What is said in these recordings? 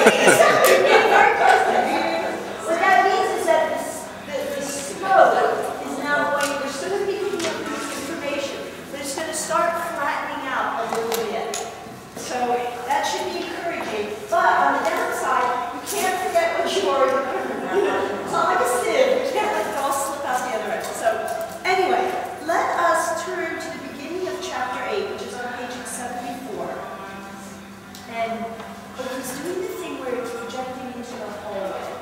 Exactly. Very close to it. What that means is that the smoke is now going, we're still going to be picking up this information, but it's going to start flattening out a little bit. So that should be encouraging. But on the downside, you can't forget what you already learned. It's not like a sieve. You can't let it all slip out the other end. So anyway, let us turn to the beginning of chapter 8, which is on page 74. And he's doing the thing where it's projecting into the hallway.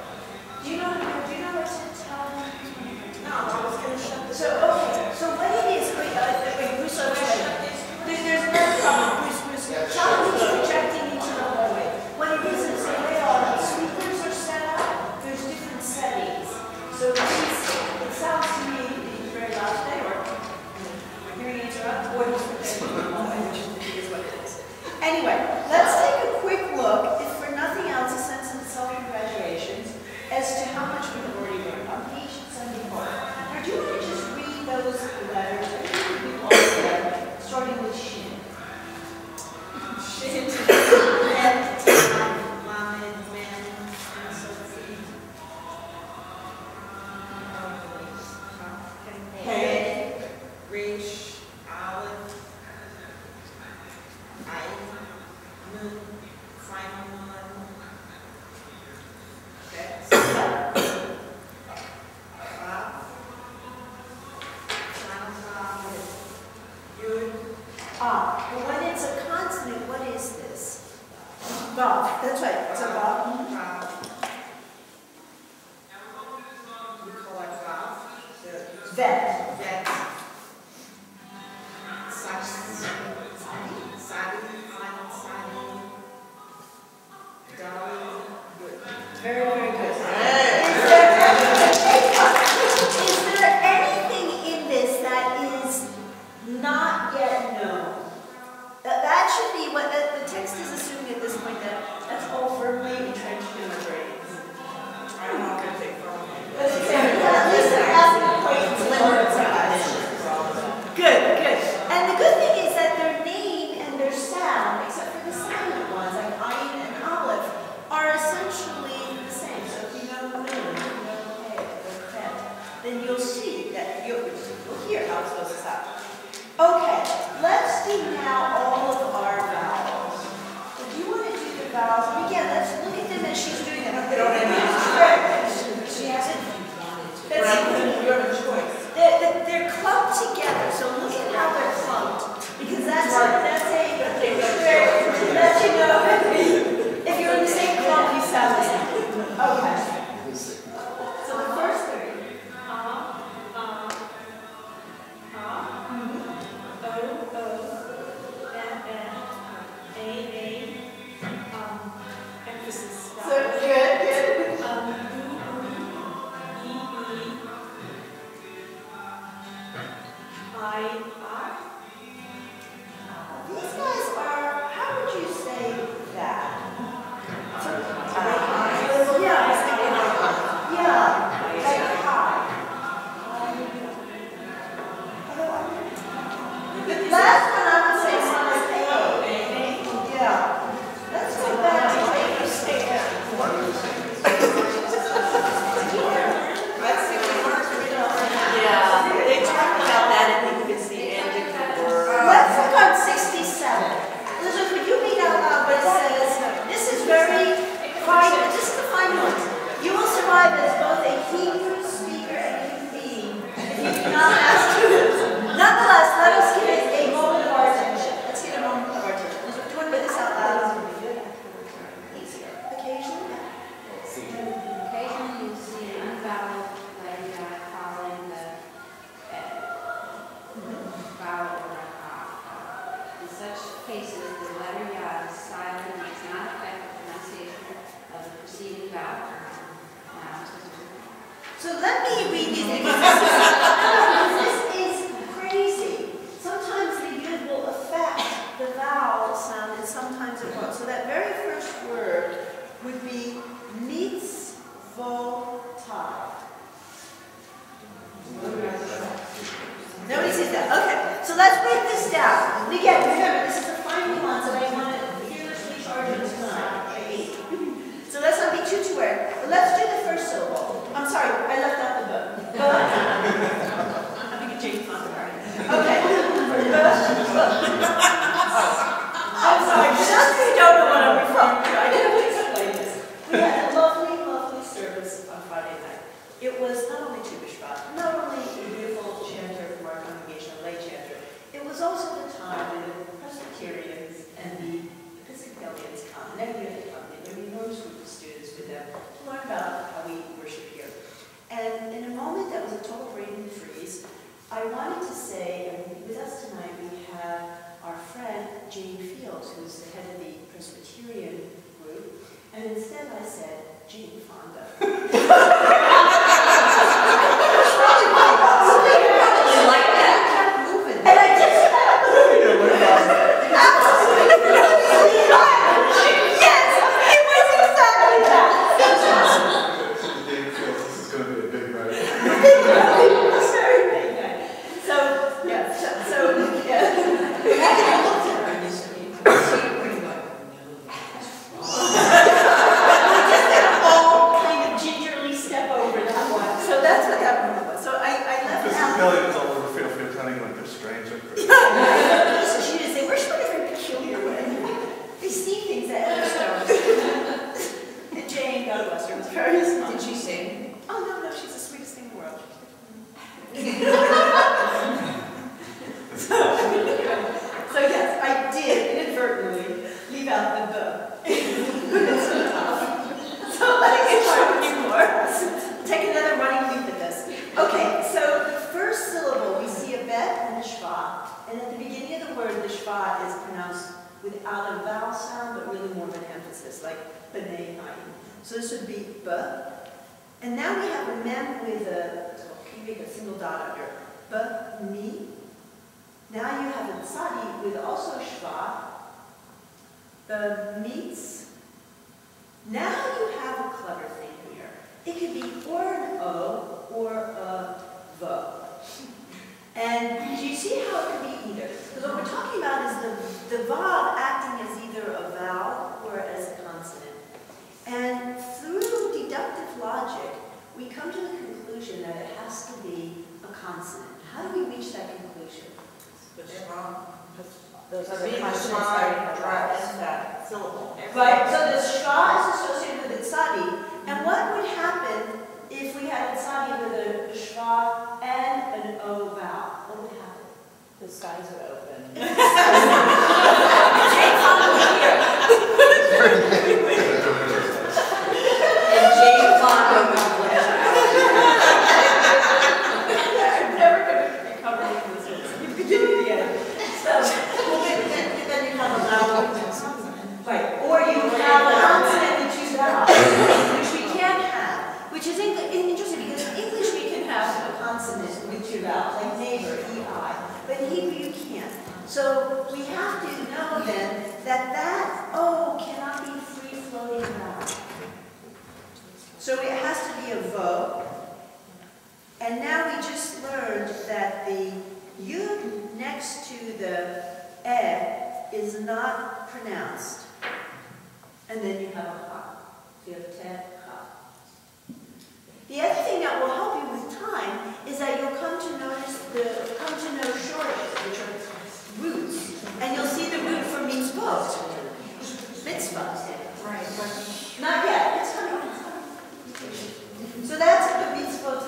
Do you know what to tell him? No, I was going to shut this. So, okay. So what it is, wait, Bruce, there's no problem. Bruce, tell him he's projecting into the hallway. What it is the way all the speakers are set up, there's different settings. So it sounds to me that he's very loud today, or hearing aids are up, or he's projecting into the hallway, which is what it is. Anyway, let's take a quick look, if for nothing else, a sense of self-congratulations as to how much we've already learned on page 74. Now, do you want to just read those letters? I think we all read, starting with Shin. Shin, and Lamed, Men, and Sophie. Hey, Resh, Aleph, Nun, final one. Well, when it's a consonant, what is this? Vav. That's right. It's a vav. We call it vav. Vet. Vet. Very, very good. Is there anything in this that is not yet known? That should be what the text is assuming at this point, that that's all firmly entrenched in our brains. I don't know what to take from it. At least they're asking questions. Good, good. And the good thing is that their name and their sound, except for the silent ones like Ayin and Aleph, are essentially the same. So if you know Nun, if you know Hey, or Fet, then you'll see that you'll hear how it's supposed to sound. Okay, let's do now all of our vowels. So do you want to do the vowels? And again, let's look at them as she's doing them. She hasn't. You have a choice. They're clumped together, so look at how they're clumped. Because that's a trick that you know. If you're in the same clump, you sound the same. Okay. So the first three. Emphasis. So good, good. These guys are, how would you say that? Last one I would say is A. Yeah. Let's go back to take a step. Yeah, they talk about that and think it's the end of the word. Let's look on 67. Elizabeth, would you read out loud what it says? This is very fine. This is the fine one. You will survive as both a Hebrew speaker and a human being if you do not ask to. Nonetheless, let us give it a moment of our attention. Let's get a moment of our attention. Elizabeth, do you want to read this out loud? Easier. Occasionally. Occasionally you see an unvoweled letter following the vowel or in such cases, the letter yod is silent and does not affect the pronunciation of the preceding vowel. So let me read these because this is crazy. Sometimes the yud will affect the vowel sound and sometimes it won't. So that very first word would be mitzvotai. Nobody sees that. Okay, so let's break this down. And again, remember, this is a fine nuance that I want to fearlessly charge in tonight. let's do the first syllable. I'm sorry, I left out the B. B. I think it's Jane Fonda. Okay. B. I'm sorry, just so you don't know what I'm referring to, I didn't explain this. We had a lovely, lovely service on Friday night. It was not only Tu B'Shvat, not only a beautiful chanter from our congregation, a lay chanter, it was also the time when the Presbyterians and the Episcopalians come. And every year they come, they bring an enormous group of students with them to learn about how we worship here. And in a moment that was a total brain freeze, I wanted to say, and with us tonight we have our friend Jane Fields, who's the head of the Presbyterian group, and instead I said, Jane Fonda. So this would be B. And now we have a mem with a single dot under. B, mi. Now you have a tzadi with also shva. The meets. Now you have a clever thing here. It could be or an O or a V. And do you see how it could be either? Because what we're talking about is the vav acting as either a vowel or as a consonant. And through deductive logic, we come to the conclusion that it has to be a consonant. How do we reach that conclusion? Those other consonants are that syllable. Right, so the shva is associated with the tzadi. And what would happen if we had a tzadi with a shva and an O vowel? What would happen? The skies are open. Jane Fonda was here. And Jane Fonda was I'm never going to recover from this. You begin at the end. So, then you have a vowel. Right, or you have a consonant with two vowels, which we can't have, which is interesting because in English we can have a consonant with two vowels, like neighbor, E-I, but in Hebrew you can't. So we have to know then that O cannot be free-floating vowel. So it has to be a vo. And now we just learned that the yud next to the e is not pronounced. And then you have a ha. So you have te, ha. The other thing that will help you with time is that you'll come to know shortages, which are roots. And you'll see the root for mitzvot. Mitzvah. right. Not yet. It's coming. So that's the mitzvot.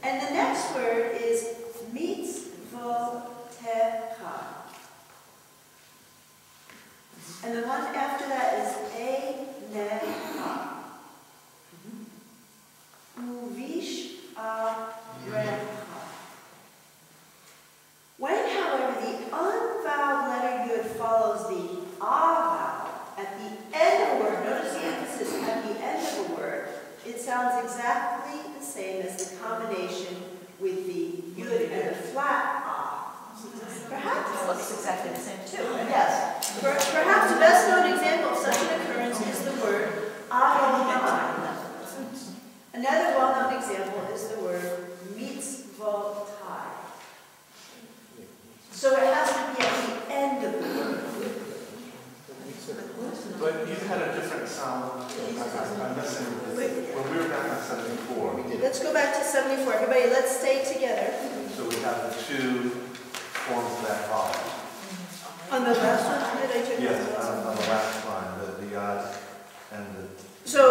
And the next word is mitzvotecha. And the one after that is einecha. Uvish arecha. When, however, the unvoweled letter yud follows the vowel at the end of a word, notice the emphasis at the end of a word, it sounds exactly the same as the combination with the 74. Everybody, let's stay together. So we have the two forms that follow. On the last one, did I check? Yes, on the last line, the yod and the So,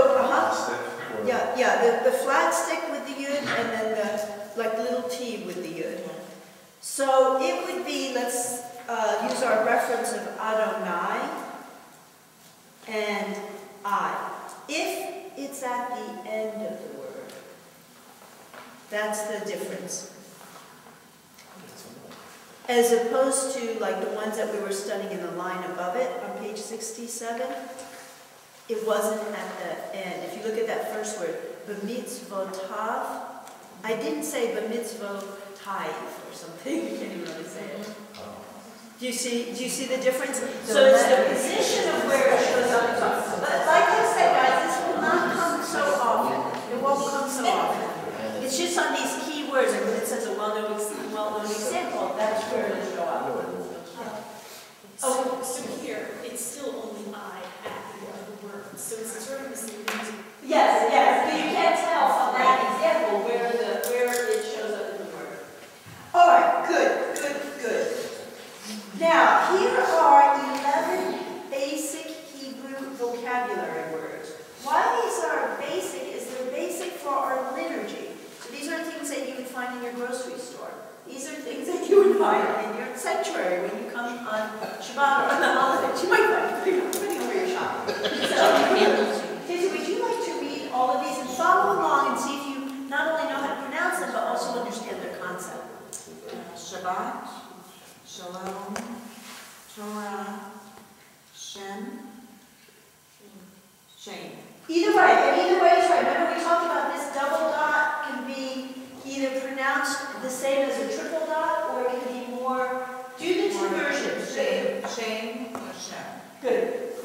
stick. Or yeah, the flat stick with the yud and then the like little T with the yud. So it would be, let's use our reference of Adonai and I. If it's at the end of the word, that's the difference. As opposed to like the ones that we were studying in the line above it on page 67, it wasn't at the end. If you look at that first word, b'mitzvotav, I didn't say b'mitzvotav or something. You can't even really say it. Do you see the difference? So it's the position of where it shows up. But like I said, guys, this will not come so often. It won't come so often. It's just on these key words, and when it says a well-known example, that's where it'll show up. So here, it's still only I at the end of the word. So it's sort of the same thing. Yes, but you can't tell from that example where it shows up in the word. All right, good. Now, here are 11 basic Hebrew vocabulary words. Why these are basic is they're basic for our liturgy. So these are things that you would find in your grocery store. These are things that you would find in your sanctuary when you come on Shabbat or on the holidays. You might find depending on where you're shopping. So, would you like to read all of these and follow along and see if you not only know how to pronounce them, but also understand their concept? Shabbat, Shalom, Torah, Shem, Shame. Either way is right. Remember we talked about this double dot can be either pronounced the same as a triple dot, or it can be more, do the two versions. Shame, or Shem. Good.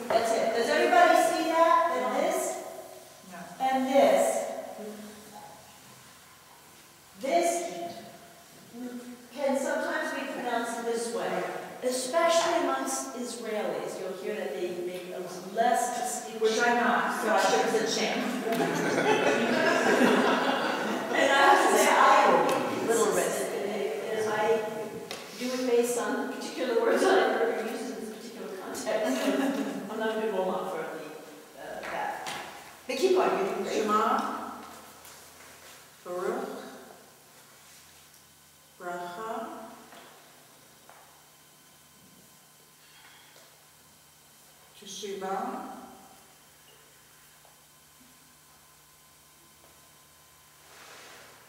That's it. Does everybody see that? And this? No. And this. This can sometimes be pronounced this way, especially amongst Israelis. You'll hear that they make a less distinction. Which I'm not, so I should have said shame. And I have to say, I little bit. And I do it based on particular words that I've heard used in this particular context. So I'm not a good role model for that. But keep going. You're doing great. Shema, Baruch, Bracha, Teshuvah,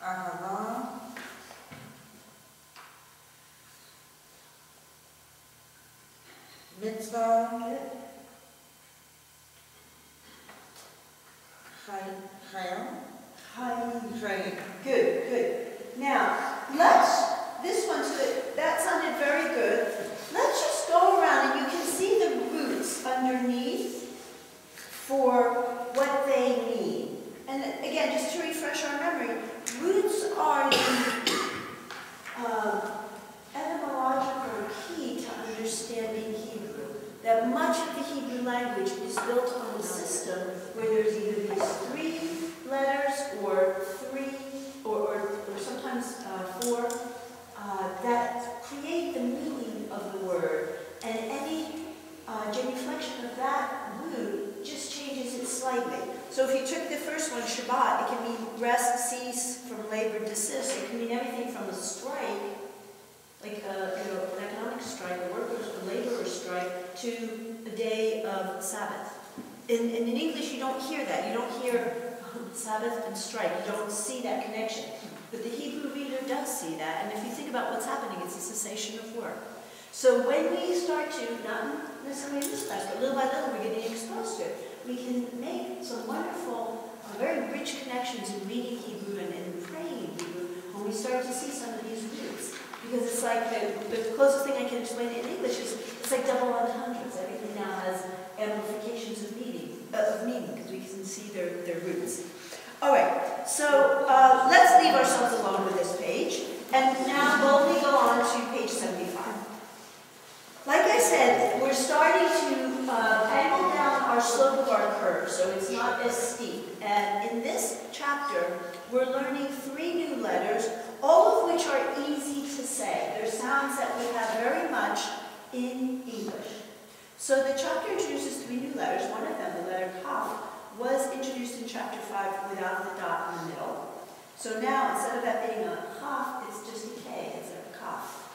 Ahava, Mitzvah, Chayim. Good. Now, this one, that sounded very good. Let's just go around and you can see the roots underneath for what they mean. And again, just to refresh our memory, roots are the etymological key to understanding Hebrew. That much of the Hebrew language is built on a system where there's either these 3 letters or 3 or sometimes 4 that create the meaning of the word, and any genuflection of that root just changes it slightly. So if you took the first one, Shabbat, it can mean rest, cease, from labor, desist. It can mean everything from a strike, like an economic strike, a workers' or laborers' strike, to a day of Sabbath. In English, you don't hear that. You don't hear Sabbath and strike. You don't see that connection. But the Hebrew reader does see that, and if you think about what's happening, it's a cessation of work. So when we start to, not necessarily in this class, but little by little we're getting exposed to it, we can make some wonderful, very rich connections in reading Hebrew and in praying Hebrew when we start to see some of these roots. Because it's like, the closest thing I can explain it in English is, it's like double entendres. Everything now has amplifications of meaning, because we can see their roots. All right, so let's leave ourselves alone with this page, and now boldly go on to page 75. Like I said, we're starting to angle down our slope of our curve, so it's not as steep. And in this chapter, we're learning 3 3 new letters, all of which are easy to say. They're sounds that we have very much in English. So the chapter introduces 3 new letters. One of them, the letter Kaf, was introduced in chapter 5 without the dot in the middle. So now, instead of that being a Kaf, it's just a K. It's a Kaf.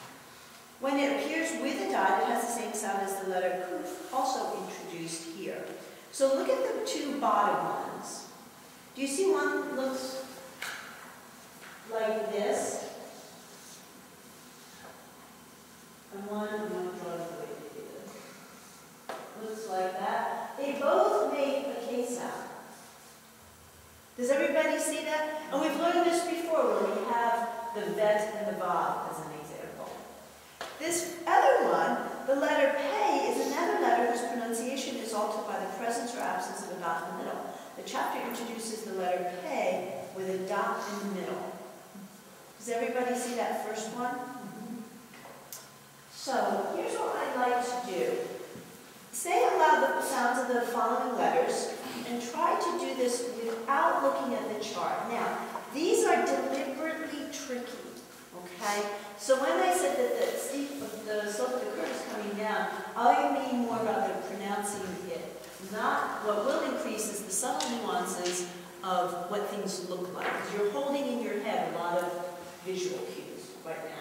When it appears with a dot, it has the same sound as the letter Kuf, also introduced here. So look at the 2 bottom ones. Do you see one looks like this? And one, I'm going to draw it the way they do this. Looks like that. They both make a K sound. Does everybody see that? And we've learned this before where we have the vet and the vav as an example. This other one, the letter Pei, is another letter whose pronunciation is altered by the presence or absence of a dot in the middle. The chapter introduces the letter Pei with a dot in the middle. Does everybody see that first one? So here's what I'd like to do. Say aloud the sounds of the following letters and try to do this without looking at the chart. Now, these are deliberately tricky, okay? So when I said that the slope of the curve is coming down, I mean more about the pronouncing it. Not what will increase is the subtle nuances of what things look like. Because you're holding in your head a lot of visual cues right now.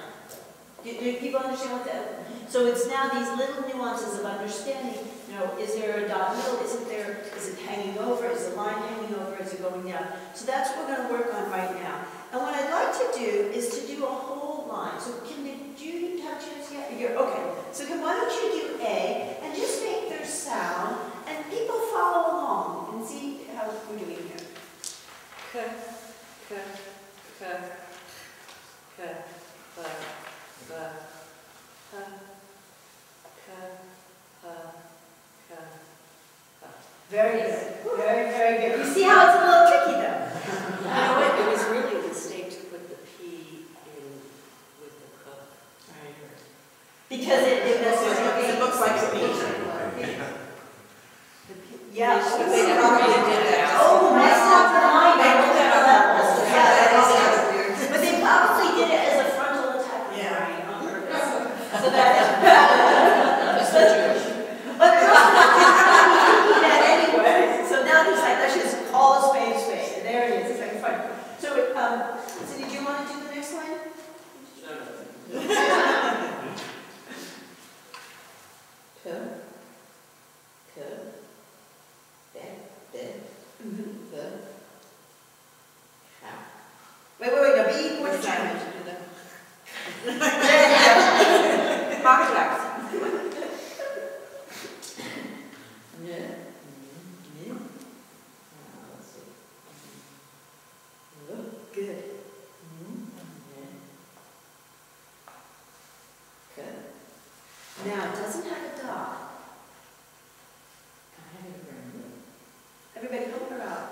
Do people understand what that is? So it's now these little nuances of understanding, you know, is there a dot in the middle, isn't there, is it hanging over, is the line hanging over, is it going down? So that's what we're going to work on right now. And what I'd like to do is to do a whole line. So do you have a chance yet? Okay. So why don't you do A, and just make their sound, and people follow along and see how we're doing here. K, K, K, K, Very good. Very, very good. You see how it's a little tricky though? You know what, it was really a mistake to put the P in with the K. Because it looks like a P. Yeah. But they probably did that. Oh, that's not the line. They looked at our levels. Yeah, that's weird. But they probably did it as a frontal attack. Yeah. On purpose. So that's But that anyway. So now there's like, let's just call a spade a spade. And there it is. It's like fun. So, so did you want to do the next line? Wait, now be more determined. Patach. Good. Now, it doesn't have a dot. Everybody help her out.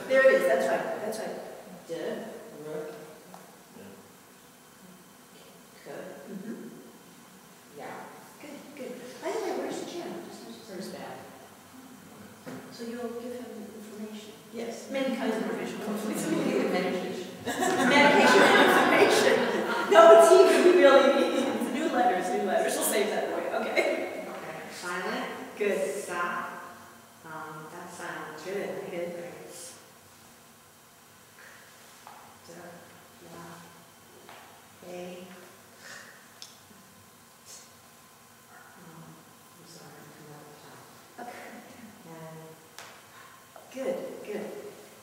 There it is. That's right. That's right. Yeah. Good, good. By the way, where's Jim? Where's Bad? So you'll give him information. Yes. Many kinds of information. Hopefully, some Medication. medication and information. No, it's even really needs new letters. We'll save that for you. Okay. Okay, silent, Good. stop. That's silent. Good. Good. A. I'm sorry, I'm Okay. And Good. Good.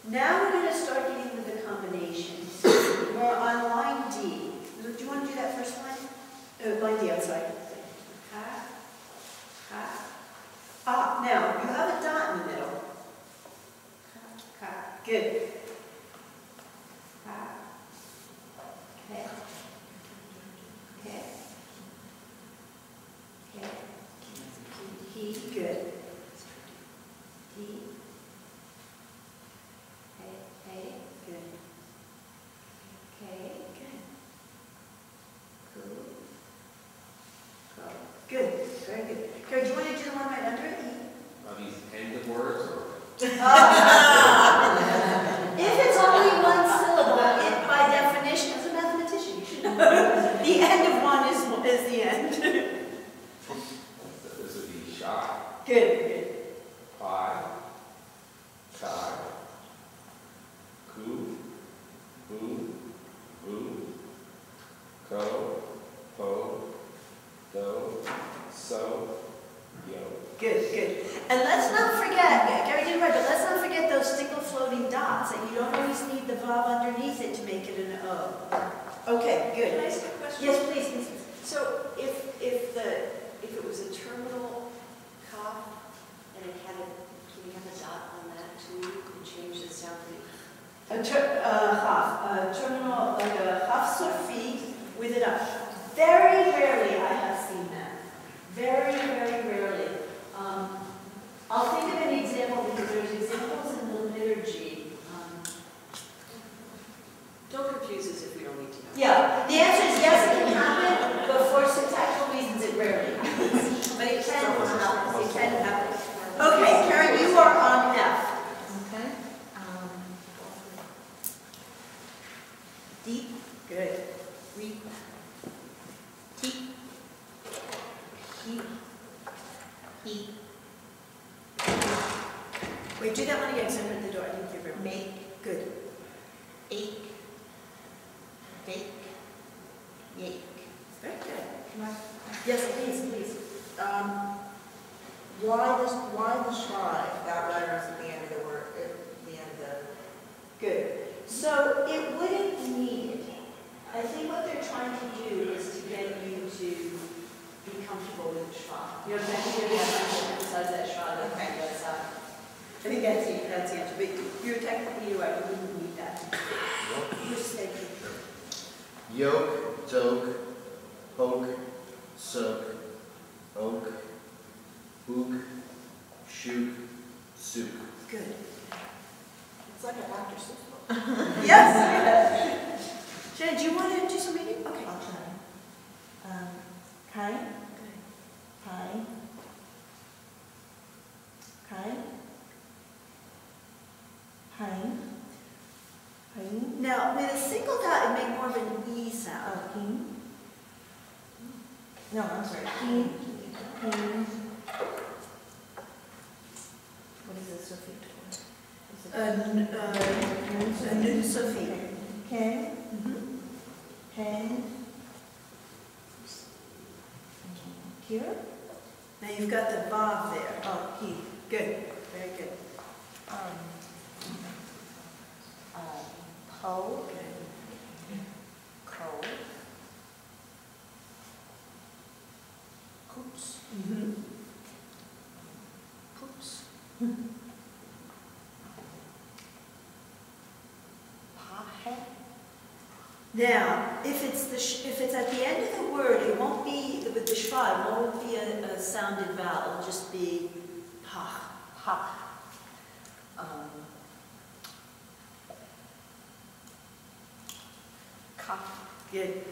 Now we're going to start getting with the combinations. We're on line D. Do you want to do that first line? Line D. I'm sorry. ha, ha, Ah, now you have a dot in the middle. ha, Good. ha. Okay. Okay. Okay. He. Good. He. Hey. Good. Okay. Good. Cool. Go. Good. Very good. Carrie, do you want to do the one right under it? E? Are these ended words or? If it's only one syllable, Good, good. Pi, Chi, Ku, Bu, Bu, Ko, Po, Do, So, Yo. Good, good. And let's not forget, Gary did right, but let's not forget those single floating dots, that you don't always need the vav underneath it to make it an O. Okay, good. Can I ask a question? Yes, please, please. So if it was a terminal cough and it had a, can you have a dot on that too and change the sound? Terminal, like a half surfi with it up. Very rarely I have seen that. Very, very rarely. I'll think of an example because there's examples in the liturgy. Don't confuse us if we don't need to know. Yeah, the answer is yes, it can happen, but for syntactical reasons it rarely happens. But it can happen. It can happen. Okay, Karen, you are on F. Okay. Deep. Good. Reap. Heap. Heap. Heap. Wait, do that one again, so I'm at the door. I didn't hear very much. Make. Good. Ache. Bake. Yake. Very good. Yes, please, please. Why the schwa? That letter is at the end of the word, at the end of the. Good. So it wouldn't need it. I think what they're trying to do is to get you to be comfortable with the schwa. You know what I'm saying? You're trying to emphasize that schwa. Okay. I think that's the answer. But you're technically right. You wouldn't need that. Just say it. Yoke, joke, poke, soak, oak, book, shook, sook. Good. It's like a Dr. Seuss book. Yes. Jen, do you want to do some reading? Okay. I'll try. Kai, Pi, Kai, Hein, Hein, Now, with a single dot, it make more of an E sound. Hin. No, I'm sorry. Hin, Hin. What is it, Sophie? A new Sophie. Ken, Hen. Here? Now you've got the vav there. Oh, he. Good. Very good. Po, crow, poops, poops, pahe. Now, if it's at the end of the word, it won't be with the schwa. It won't be a sounded vowel. It'll just be pa. Ha. Ka. Good.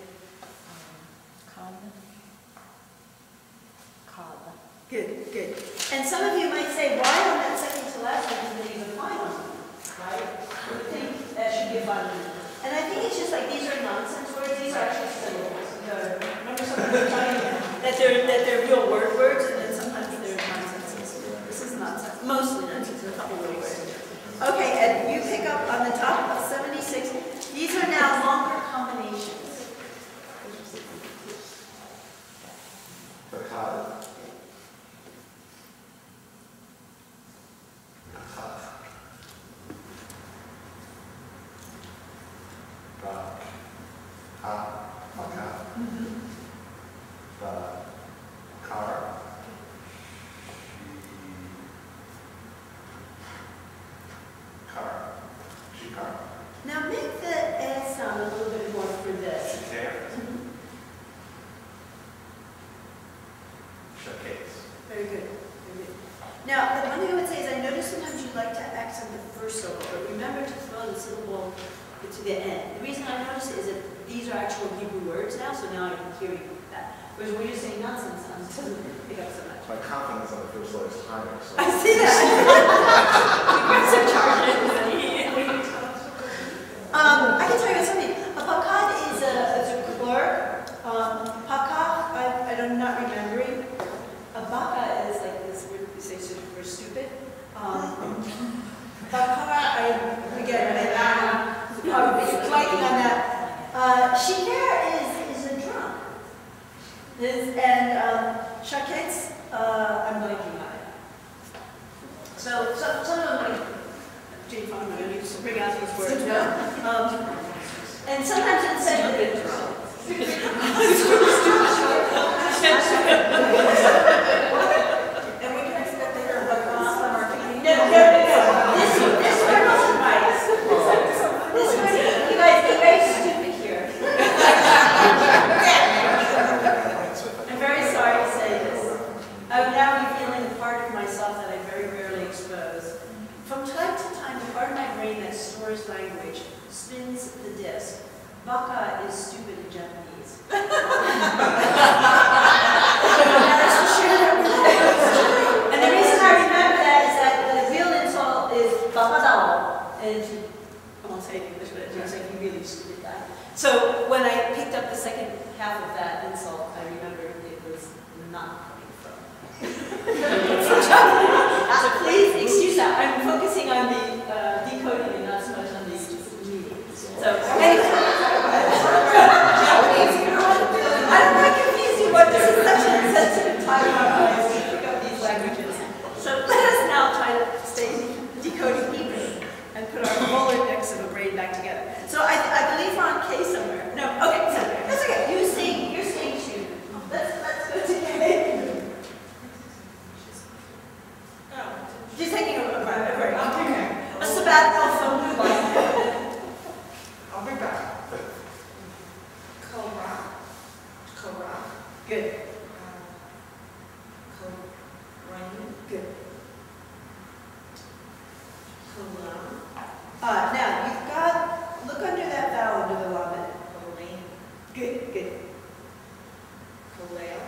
Kan. Kala. Good. Good. And some of you might say, why on that second to last one isn't even final? Right? You would think that should be a final. And I think it's just like these are nonsense words. These are actually syllables. Remember sometimes we're talking that they're real words, and then sometimes they're nonsense. This is nonsense. Mostly nonsense. A couple real words. Okay, and you pick up on the top of 76. These are now longer combinations. Bakad. Now make the S sound a little bit more for this. Very good. Very good. Now, the one thing I would say is I notice sometimes you like to accent the first syllable, but remember to throw the syllable to the end. The reason I notice it is that these are actual Hebrew words now, so now I can hear you with that. Whereas when you're saying nonsense sounds, it doesn't pick up so much. My confidence on the first letter is higher, so. I see that. I can tell you something. A pakad is a clerk. Pakad, I'm not remembering. A baka is like this word we say Shiker is a drum. And shakets, I'm blanking on it. So some of them, Jane, I'm going to need to bring out these words. And sometimes it says Stupid drum. And we can expect to hear what comes from our community. no. This word wasn't right. This word, you guys are very stupid here. I'm very sorry to say this. I would now be feeling a part of myself that I very rarely expose. From time to time, the part of my brain that stores language spins the disc. Baka is stupid in Japanese. And the reason I remember that is that the real insult is bakadao. And I won't say it in English, but it means like you really stupid guy. So when I picked up the second half of that insult, I remembered it was not coming from Japanese. So please excuse that. I'm focusing on the decoding and not so much on the meaning. So anyway. I don't want to confuse you, but this is such a sensitive time in our lives to pick up these languages. So let us now try to stay decoding Hebrew and put our molar necks of a brain back together. So I believe we're on K somewhere. No, okay, so that's okay. You sing, you're singing too. Let's go to K. She's taking a break. A sabbatical from Blue Light. I'll be back. Korah. Good. Korain. Good. Kolam. Now, you've got, look under that vowel under the lamed. Korain. Good, good. Koleo.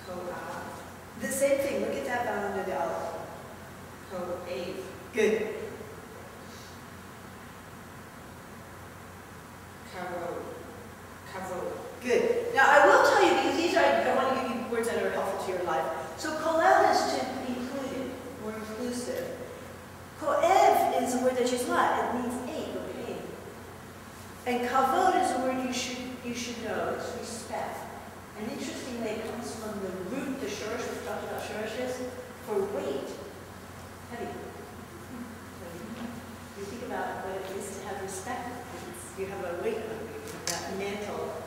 Ko'ah. The same thing, look at that vowel under the aleph. Ko'av. Good. Kavod. Good. Now, I will tell you, because these are, I want to give you words that are helpful to your life. So, kolel is to be included, or inclusive. Ko'ev is a word that you use a lot. It means ache or pain. And kavod is a word you should know. It's respect. And interestingly, it comes from the root, the shurish, we talked about shurishes, for weight. Heavy. You think about what it is to have respect. You have a weight on you, that mantle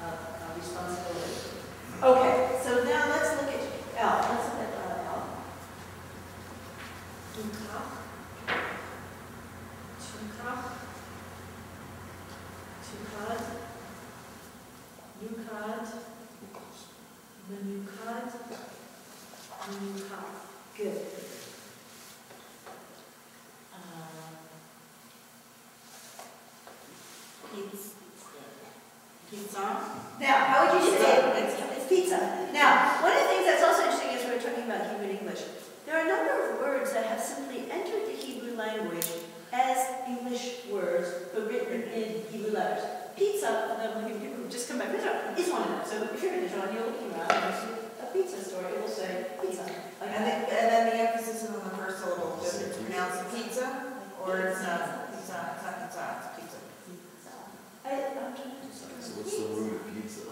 of responsibility. Okay, so now let's look at L. Let's look at L. Tukach. Tukad. Nukad. Menukad. Menukad. Good. Pizza. Now, how would you say it? It's pizza. Now, one of the things that's also interesting is we're talking about Hebrew and English. There are a number of words that have simply entered the Hebrew language as English words, but written in Hebrew letters. Pizza, when people just come back, is one of them. So if you're in Israel and you're looking around and you see a pizza store, it will say pizza. Like And then the emphasis is on the first syllable. Whether it's pronounced pizza or it's not pizza. It's not pizza. It's pizza. I'm trying to So what's the root of pizza?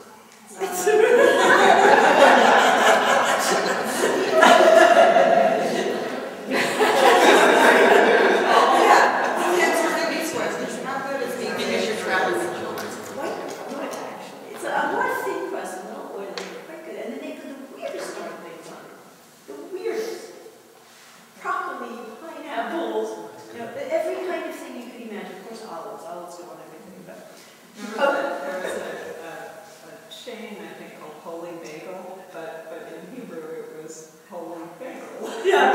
It's a more thin crust, a little oily, quite good. And then they put the weirdest darn things on it. The weirdest. Broccoli, pineapples, every kind of thing you could imagine. Of course, olives. Olives go on everything, but. There was a chain, I think, called Holy Bagel, but in Hebrew it was Holy Bagel. Yeah.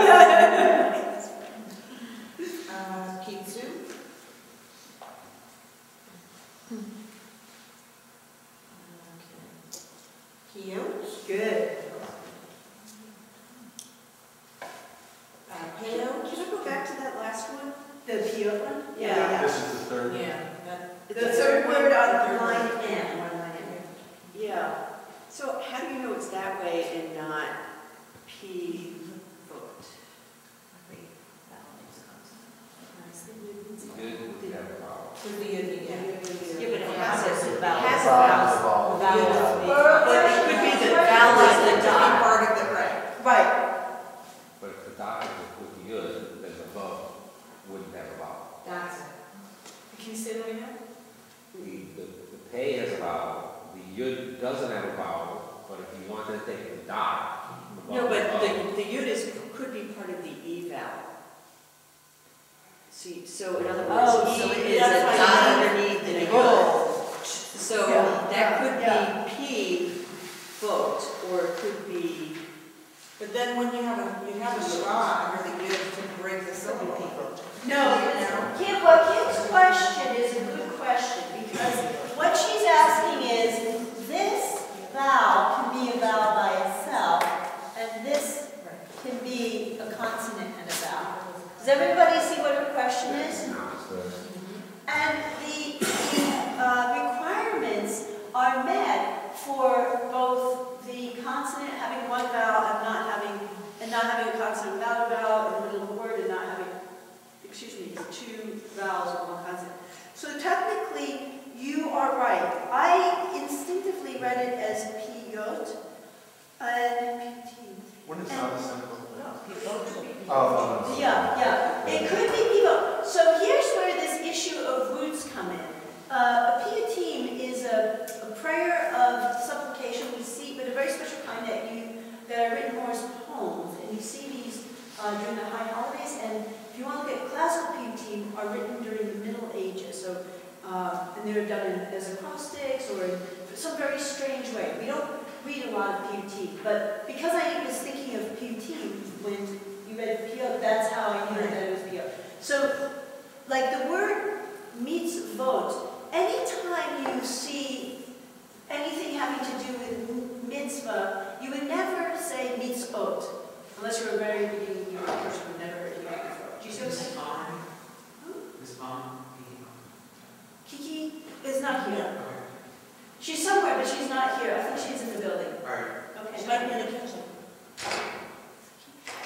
Kitsu. Kiyot. Good. Peo. Can I go back to that last one? The piyot one? Yeah. This is the third. The third word on line N. Yeah. So how do you know it's that way and not pivot? Good with the vowel. To the Yeah, but it has That's a vowel is a vowel. vowel. But it could be the vowel is the dot. Part of the, right. Right. But if the dot is with the yud, then the vav wouldn't have a vowel. That's it. Can you say that again? The pay has a vowel, the yud doesn't have a vowel, but if you want to take the dot. No, above but the vav, the yud could be part of the E vowel. See, so in other Oh, words, so E is that's a why dot you need- underneath the yud. Oh. So Yeah, that could yeah. be P vote, or it could be, But then when you have a schwa under the yud to break the syllable. No, Kim's question is a good question, because what she's asking is, this vowel can be a vowel by itself, and this can be a consonant and a vowel. Does everybody see what her question is? And the requirements are met for both the consonant having one vowel and not having a consonant without a vowel in the middle of a word, and not having, excuse me, two vowels or one consonant. So technically, you are right. I instinctively read it as piyot and pt. When it's not a simple. Yeah, Oh, yeah. It could be piyot. So here's where this issue of roots come in. A piyotim is a prayer of supplication we see, but a very special kind that are written more as poems. And you see these during the high holidays. And if you want to look at classical piyotim, are written during the Middle Ages. So, and they're done as acrostics or in some very strange way. We don't read a lot of piyotim, but because I was thinking of piyotim when you read piyot, that's how I knew that it was piyot. So, like the word mitzvot, anytime you see anything having to do with mitzvah, you would never say mitzvot, unless you're a very beginning person who never heard it before. Do you see what I'm saying? Kiki is not here. She's somewhere, but she's not here. I think she's in the building. Okay. she might be in the kitchen.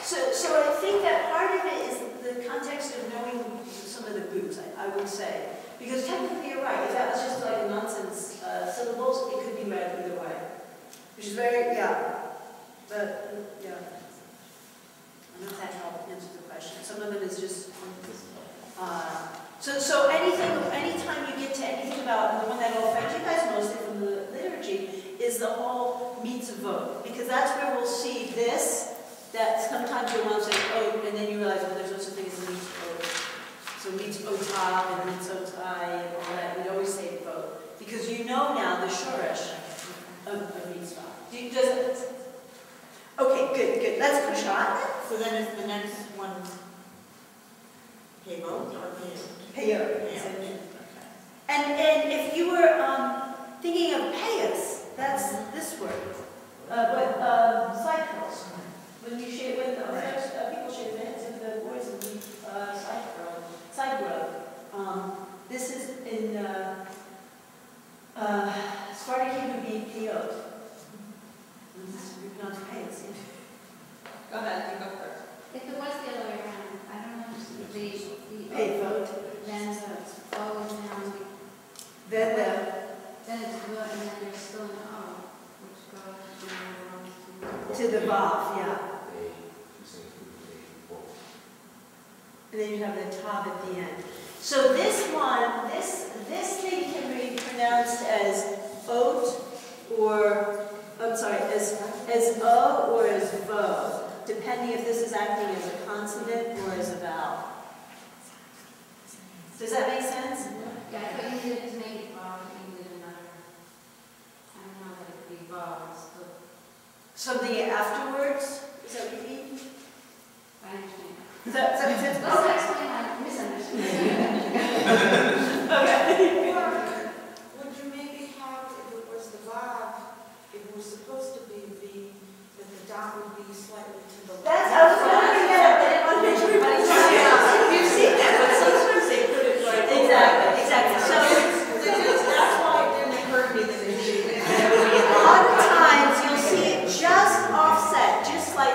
So I think that part of it is the context of knowing some of the roots, I would say. Because technically you're right. If that was just like nonsense syllables, it could be read either way. Which is very, yeah. But, yeah. I don't know if that helped answer the question. Some of it is just, so anytime you get to anything about, and the one that will affect you guys mostly from the liturgy, is the whole mitzvot. Because that's where we'll see this, that sometimes you'll want to say, oh, and then you realize, well, there's also things in mitzvot. So mitzvotav and mitzotai and all that, we always say vote. Because you know now the shoresh of mitzvah. Okay, good. Let's push on. So then is the next one payot or payot? Payot. And if you were thinking of payas, that's this word. But side curls. When you shave, when people shave their heads, and the boys will be side growth. This is in Spartacus would be payot. This would be pronounced payas. Go ahead, you go first. If it was the other way around, I don't understand the Payot. then the O is now, Then then it's V, and then there's still an O, which goes to the vav, yeah. And then you have the tav at the end. So this one, this thing can be pronounced as ot or, I'm sorry, as o or as vo, depending if this is acting as a consonant or as a vowel. Does that make sense? Yeah, I thought you needed to make it vowel, you needed another. I don't know that it could be vowel, but Something afterwards? Is that what you mean? I understand. Does that make sense? Let's explain my misunderstanding. Okay. Or would you maybe have, if it was the vav, if it was supposed to be a V, that the dot would be slightly to the left? I was going to bring that up, but I didn't want to make everybody You've seen that, but sometimes they put it right over. Exactly. So That's why it didn't occur to me that it should be. a lot of times you'll see it just offset, just like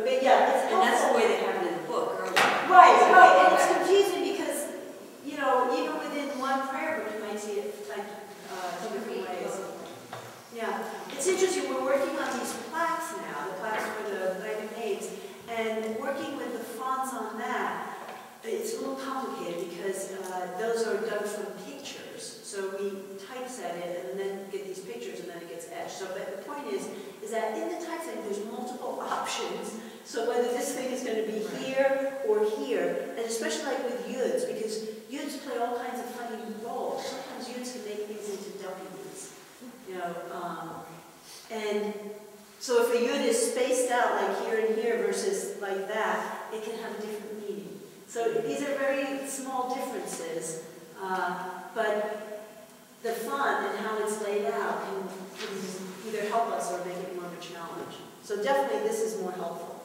but yeah, it's And that's the helpful. way they have it in the book earlier. Right, and it's confusing because, you know, even within one prayer book, you might see it typed two different ways. Yeah, it's interesting, we're working on these plaques now, the plaques for the Latin aids, and working with the fonts on that, it's a little complicated because those are done from pictures. So we typeset it and then get these pictures and then it gets etched. So but the point is that in the typesetting there's multiple options. So whether this thing is going to be here or here, and especially like with yuds, because yuds play all kinds of funny roles. Sometimes yuds can make things into W's, you know. And so if a yud is spaced out like here and here versus like that, it can have a different meaning. So these are very small differences, but the font and how it's laid out can either help us or make it more of a challenge. So definitely this is more helpful.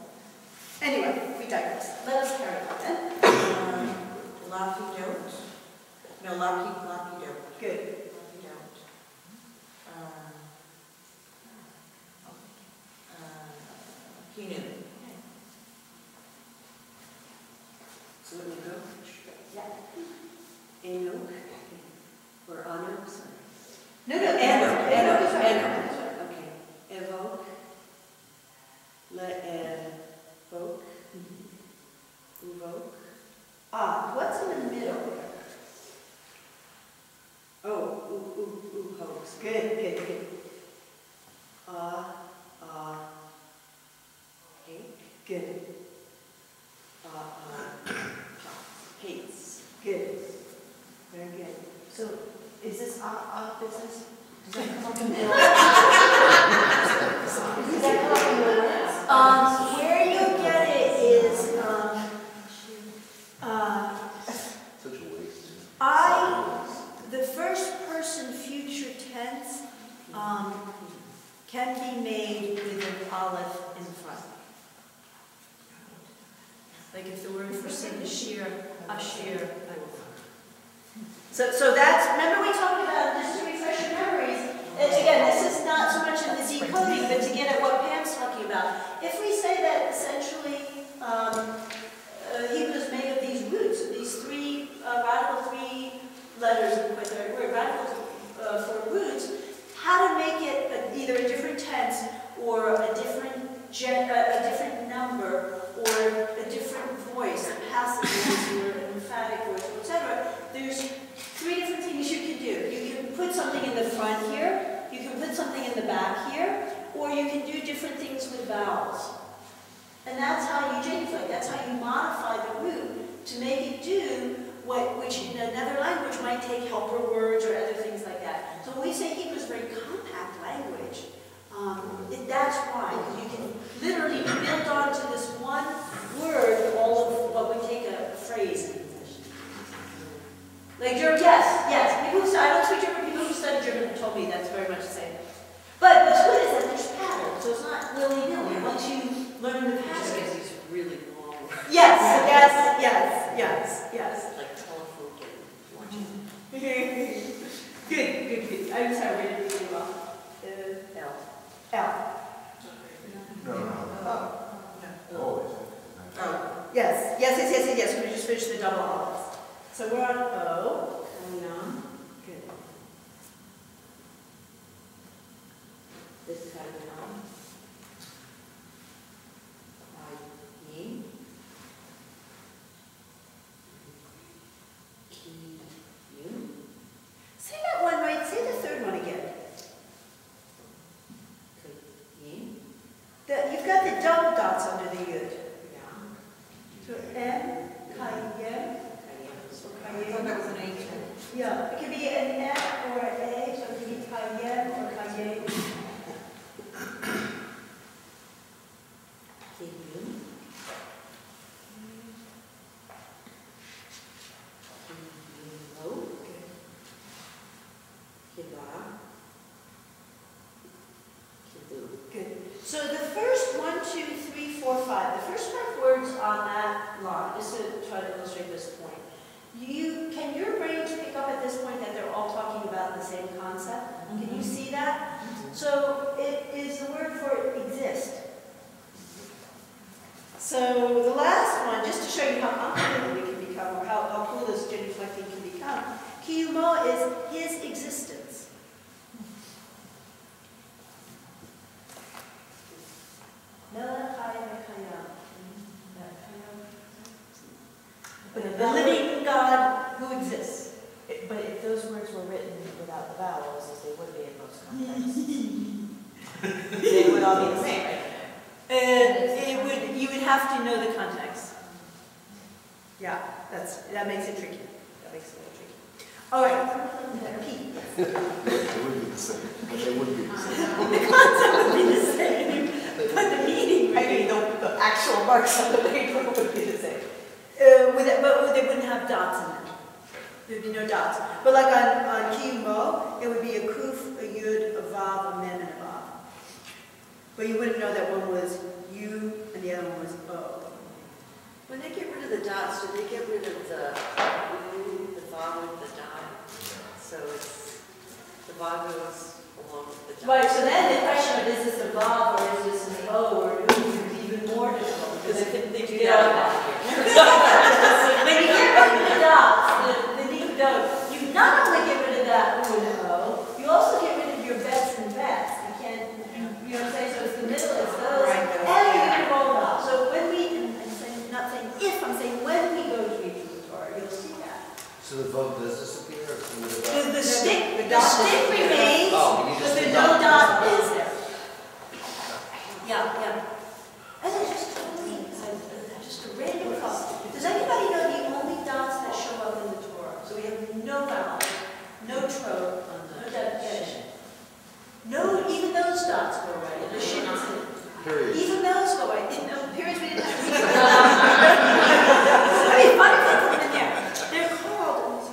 Anyway, we digress. Let us carry on then. Lappy don't. No, lappy don't. Good. Lappy don't. Pinu. So let me go. Yeah. Enoch, or Ano, sorry. No, Enoch. Okay. Evoke. Evoke. Uvoke. What's in the middle there? Oh, uvokes. Good. Hate. Good. Hates. Good. Very good. So, is this business? Does that come up in the Does that come up in the words? Where you get it is, Such a waste. the first person future tense can be made with an aleph in front. Like if the word for sin is shir, ashir. So that's, remember we talked about, just to refresh your memories, and again, this is not so much in the decoding, but to get at what Pam's talking about. If we say that essentially Hebrew is made of these roots, these radical three letters, in quite the right word, radical for roots, how to make it either a different tense or a different number or a different voice, a passive voice or an emphatic voice, etc. There's three different things you can do. You can put something in the front here, you can put something in the back here, or you can do different things with vowels. And that's how you genuflect, that's how you modify the root to make it do which in another language might take helper words or other things like that. So when we say Hebrew is a very compact language, that's why, because you can literally build onto this one word all of what would take a phrase in English. Like German, yes. People who, I don't speak German, people who study German have told me that's very much the same. But what's good is that there's patterns, so it's not willy-nilly. Once you learn the pattern. Just these really long words. Yes. Like telephone and watching. Good. I'm sorry, we didn't do well. L. No. Always. Yes. We just finished the double L's. So we're on O. Good. This is how you know. Ye. You. Say that one right. Say the third one again. Ye. You've got the double dots under the yud. Yeah. So M, Kayem, I thought that was an H. Yeah, it could be an F or an A, so it could be Kayem or Kayem. Kibun. Kibulo. Kiba. Kibu. Good. So the first 1, 2, 3, 4, 5, the first 5 words on that line, just to try to illustrate this point, can your brains pick up at this point that they're all talking about the same concept? Can you see that? So it is the word for exist. So the last one, just to show you how complicated it can become, or how cool this genuflecting can become, Kiyumo is his existence. The living God who exists. But if those words were written without the vowels, as they would be in most contexts, they would all be the same, right? You would have to know the context. Yeah, that makes it tricky. That makes it a little tricky. All right, Pete. They would be the same, but they would be the same. The concept would be the same, but the meaning would be the actual marks on the paper would be the same. but they wouldn't have dots in them. There'd be no dots. But like on Kiyumo, it would be a kuf, a yud, a vav, a mem, and a vav. But you wouldn't know that one was U and the other one was O. When they get rid of the dots, do they get rid of the vav with the dot? So it's, the vav goes along with the dot. Right, so then the question of is this a vav or is this an O or an U is even more difficult because they do that. When you get rid of the dots, you not only get rid of that O and O, you also get rid of your bets and bets. You can't, you know what I'm saying? So it's the middle, it's those, Right, and you can roll it up. So when we, and I'm saying, not saying if, I'm saying when we go to read the Torah, you'll see that. So the vote does disappear, or so the The stick remains, Oh, you but just the did no not. dot is there. Yeah. And it's just totally, just a random thought. Does anybody know the only dots that show up in the Torah? So we have no vowels, no trode, no dedication. No, even those dots go right. The shin is in. Period. Even those go right. No, periods we didn't have to read. I mean, funny thing in there. They're called,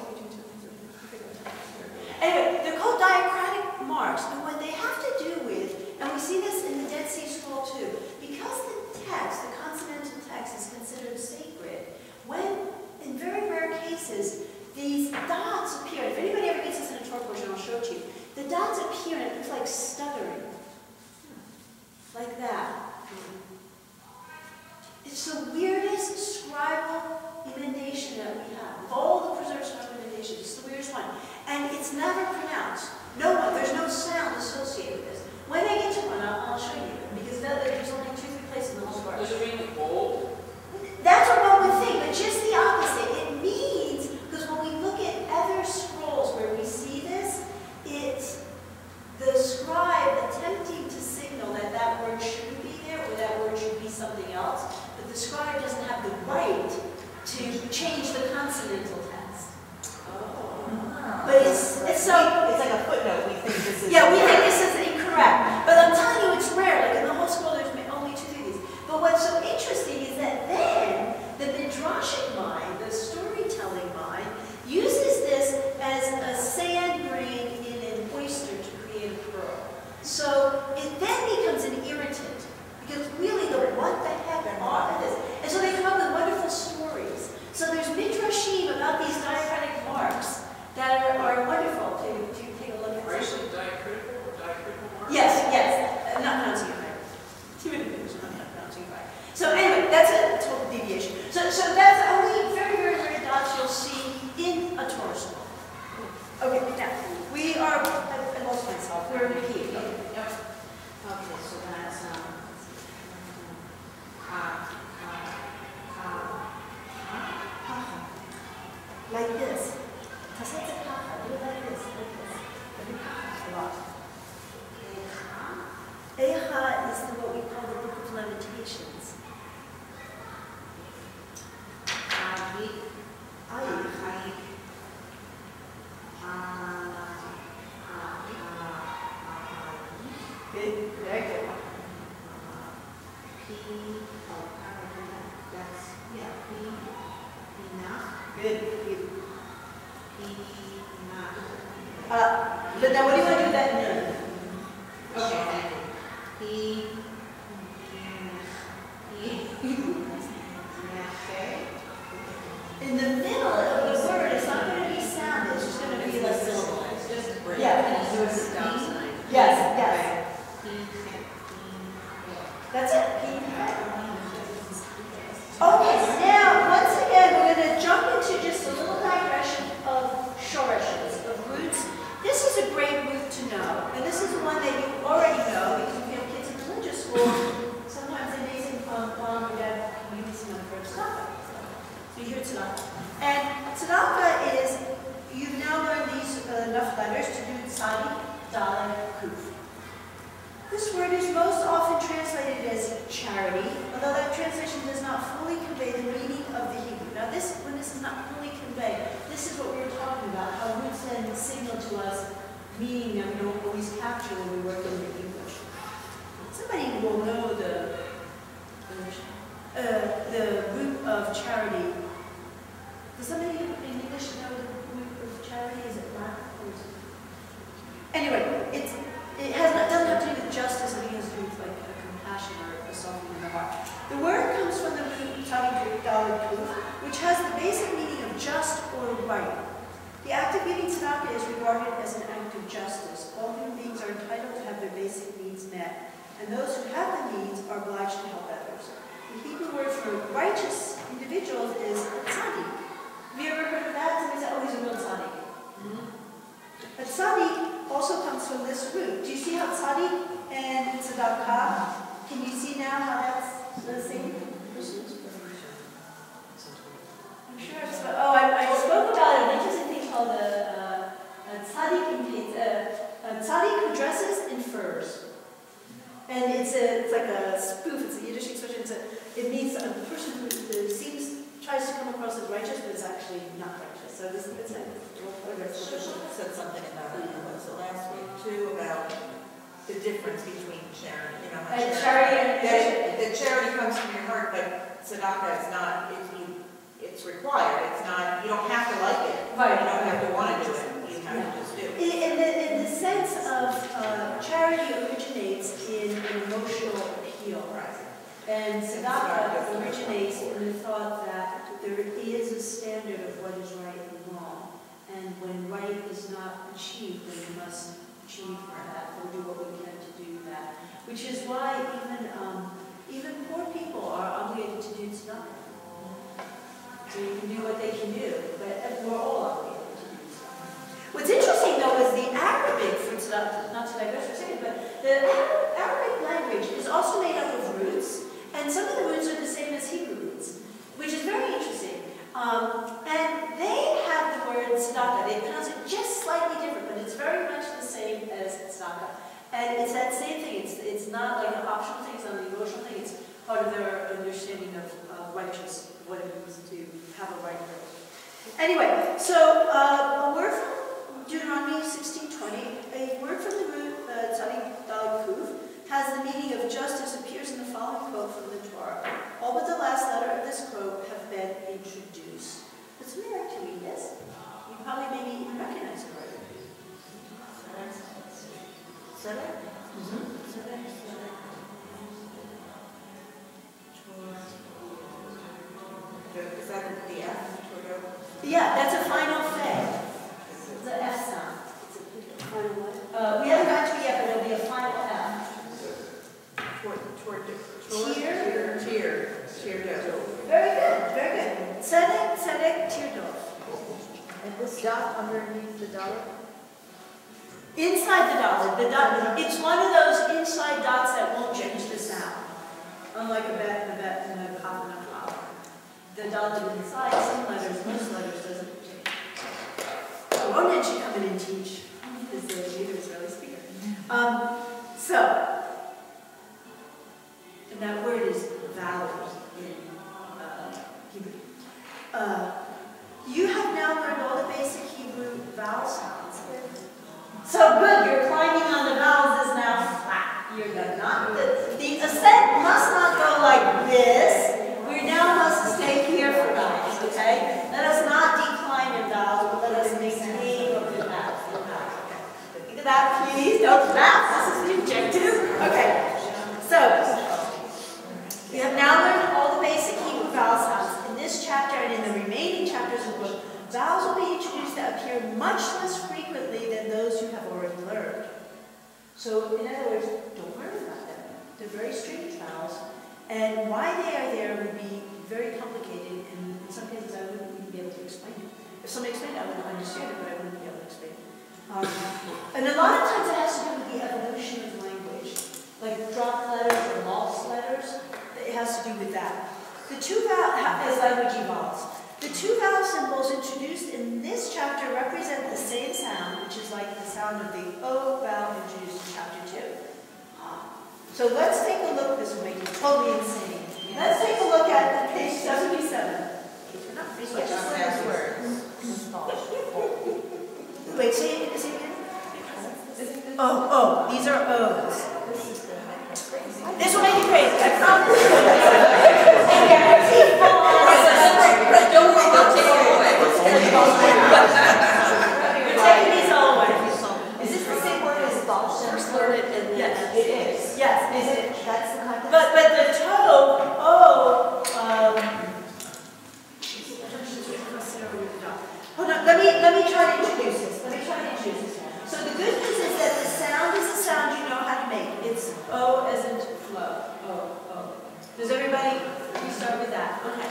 anyway, they're called diacritic marks. And what they have to do with, and we see this in the Dead Sea Scroll too, because the text, the consonantal text, is considered sacred, when, in very rare cases, these dots appear. If anybody ever gets this in a Torah portion, I'll show it to you. The dots appear and it looks like stuttering. Like that. It's the weirdest scribal ementation that we have. Of all the preserved scribal ementations, it's the weirdest one. And it's never pronounced. No one, there's no sound associated with this. When I get to one, I'll show you. Because there's only 2-3 places in the whole Torah. Does it mean old? That's what one would think, but just the opposite. It means, because when we look at other scrolls where we see this, it's the scribe attempting to signal that that word shouldn't be there or that word should be something else, but the scribe doesn't have the right to change the consonantal text. But it's so... It's like a footnote, we think this is... Yeah, we think this is incorrect. But I'm telling you, it's rare. Like in the whole scroll, there's only 2 of these. But what's so interesting is that then the midrashic mind, the storytelling mind, uses this as a sand grain in an oyster to create a pearl. So it then becomes an irritant. Because really, what the heck are this? And so they come up with wonderful stories. So there's midrashim about these diacritic marks that are wonderful to take a look at. Are you saying diacritical or diacritical marks? Yes. I'm not pronouncing it right. Too many things I'm not pronouncing it right. So anyway, that's a total deviation. So that's only very, very rare dots you'll see in a Torah scroll. Okay, now, we are, I lost myself, we're here. Okay, so that's, Like this. Do it like this, a lot. Echa is what we call the Book of Lamentations. Good, very good. Good. But now what do you want to do with that nun? okay, thank you. In the middle of the word, it's not going to be sound, it's just going to be like syllable. It's just a break. Yeah. So it's a stop sign. Yes. That's it. So you hear tzedakah. And tzedakah is, you've now learned these enough letters to do tzadi, daled, kuf. This word is most often translated as charity, although that translation does not fully convey the meaning of the Hebrew. Now when this is not fully conveyed, this is what we were talking about, how roots then signal to us meaning that we don't always capture when we work in the English. Somebody will know the root of charity. Does somebody in English know the root of charity? Is it Latin or is it? Anyway, doesn't have to do with justice, I think it has to do with like a compassion or a softening in the heart. The word comes from the root tzadi, daled, kuf, which has the basic meaning of just or right. The act of giving tzedakah is regarded as an act of justice. All human beings are entitled to have their basic needs met, and those who have the needs are obliged to help others. The Hebrew word for righteous individuals is tzaddik. Have you ever heard of that? Somebody said, oh, he's a real tzaddik. But tzaddik also comes from this root. Do you see how tzaddik and tzedakah, can you see now how that's the same person? I'm sure I spoke about an interesting thing called a tzaddik who dresses in furs. And it's like a spoof, it's a Yiddish expression, it means a person who tries to come across as righteous, but is actually not righteous. So this is Shoshana said something about it, was it last week too, about the difference between charity, you know, how that charity comes from your heart, but tzedakah is not, it's required, it's not, you don't have to like it, right. You don't have to want to do it, you have to just do it. In the sense of charity originates in an emotional appeal, and tzedakah originates in the thought that there is a standard of what is right and wrong, and when right is not achieved, then we must achieve that, or do what we can to do that. Which is why even poor people are obligated to do tzedakah. So you can do what they can do, but we're all obligated to do tzedakah. What's interesting though is the Arabic for tzedakah, not to digress for a second, but the Arabic language is also made up of roots, and some of the roots are the same as Hebrew roots, which is very interesting. And they have the word tzedakah. They pronounce it just slightly different, but it's very much the same as tzedakah. And it's that same thing. It's not like an optional thing, it's not an emotional thing. It's part of their understanding of righteous, what it means to have a right word. Anyway, so a word from Deuteronomy 16:20, a word from the root tzadi, daled, kuf, has the meaning of justice, appears in the following quote from the Torah. All but the last letter of this quote have been introduced. Would somebody like to read this? You probably maybe even recognize it already. Is that the F? Yeah, that's a final thing. It's an F sound. It's a final what? We haven't got to it yet, but it'll be a final F. Very good, very good. Tzedek, tirdof. And this dot underneath the dollar? Inside the dot, it's one of those inside dots that won't change the sound. Unlike a bet, and a cop, and a cop. The dot inside, some letters, most letters doesn't change. Ronan should come in and teach, because the leader is really speaker. And that word is vowels in Hebrew. You have now learned all the basic Hebrew vowel sounds. So good, your climbing on the vowels is now flat. You're not the ascent must not go like this. We now must stay here for vowels, okay? Let us not decline in vowels, but let us maintain what we have. Think of that, please. Don't laugh. This is the objective. Okay. So we have now learned all the basic Hebrew vowel sounds. In this chapter and in the remaining chapters of the book, vowels will be introduced that appear much less frequently than those you have already learned. So, in other words, don't worry about them. They're very strange vowels, and why they are there would be very complicated, and in some cases I wouldn't even be able to explain it. If somebody explained it, I would understand it, but I wouldn't be able to explain it. And a lot of times it has to do with the evolution of language, like drop letters or lost letters. It has to do with that. The two vowels, as language evolves, The two vowel symbols introduced in this chapter represent the same sound, which is like the sound of the O vowel introduced in chapter 2. So let's take a look. This will make you totally insane. Let's take a look at page 77. Which is last words. Wait, say it again. Oh, these are O's. This will make you crazy, I promise. I guarantee. Don't worry, they'll take it away. You're taking these all away. Is this the same word as Bosch learned and then? Yes, it is. Yes, is it? That's the context? But the toe, hold on, let me try to introduce this. So the good news is that the sound is a sound you know how to make. It's O as in flow. O. Does everybody start with that? Okay.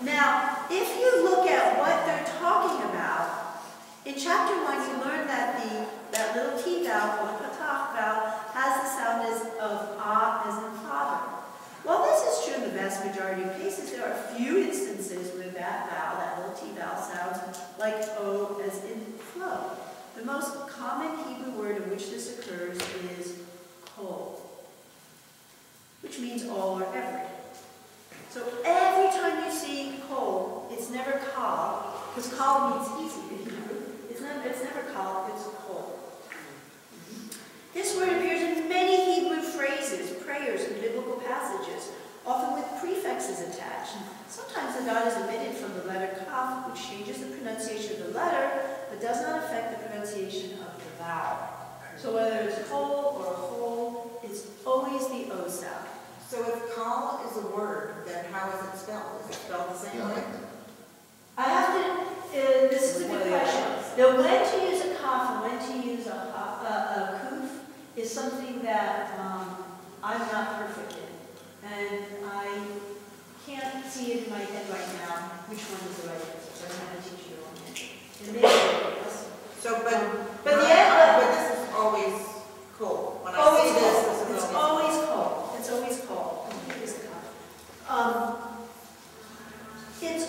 Now, if you look at what they're talking about, in chapter 1 you learned that that little T vowel, or patach vowel, has the sound of as in father. While this is true in the vast majority of cases, there are a few instances where that vowel, that little T vowel, sounds like O as in flow. The most common Hebrew word in which this occurs is kol, which means all or every. So every time you see kol, it's never kal, because kal means easy in Hebrew. It's never kal, it's kol. This word appears in many Hebrew phrases, prayers, and biblical passages, often with prefixes attached. Sometimes the dot is omitted from the letter kaf, which changes the pronunciation of the letter, but does not affect the pronunciation of the vowel. So whether it's kol or hol, it's always the O sound. So if kal is a word, then how is it spelled? Is it spelled the same way? I have to, this is a good question. Now, when to use a kaf and when to use a kuf is something that I'm not perfect in. And I can't see it in my head right now which one is the right answer. So I'm going to teach you one. It may be yes. So, but this is always cool. When I always see this, cold. this is It's always cold. It's always cold. It's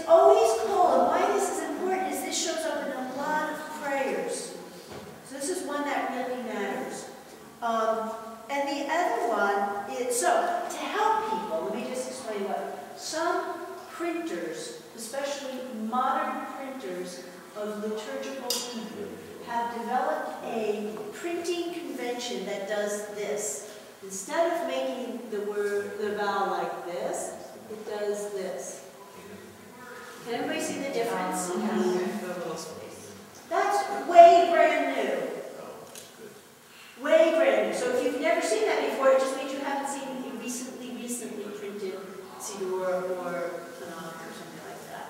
always cold. And why this is important is this shows up in a lot of prayers. So this is one that really matters. And the other one is, so to help people, let me just explain what. Some printers, especially modern printers of liturgical Hebrew, have developed a printing convention that does this. Instead of making the vowel like this, it does this. Can everybody see the difference? That's way brand new. Way brand new. So if you've never seen that before, it just means you haven't seen a recently printed Siddur or Tanakh or something like that.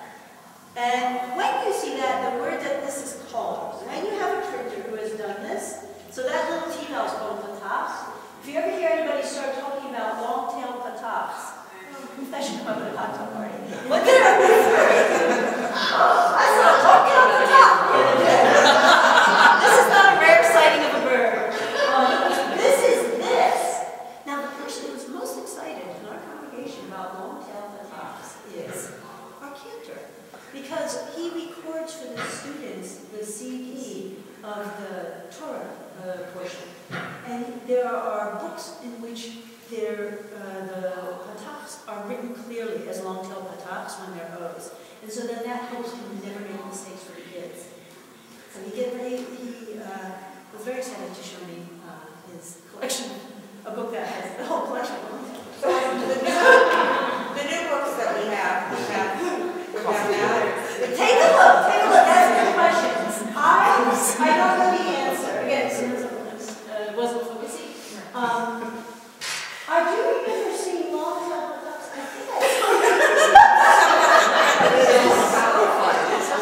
And when you see that, the word that this is called, when you have a printer who has done this, so that little T vowel is called patach. If you ever hear anybody start talking about long tailed patachs, that should come to a hot dog party. What did I refer? I saw a long tailed patach. This is not a rare sighting of a bird. This is this. Now, the person who's most excited in our congregation about long tailed patachs is our cantor, because he records for the students the CD of the Torah portion. And there are books in which the patachs are written clearly as long-tailed patachs when they're O's. And so then that helps him never make mistakes for the kids. So he was very excited to show me his collection, a book that has the whole collection of them. So the new books that we have Take a look, that's good questions. I don't know the answer. Again, it wasn't focusing. I do remember seeing long-tailed patachs. I think I saw them.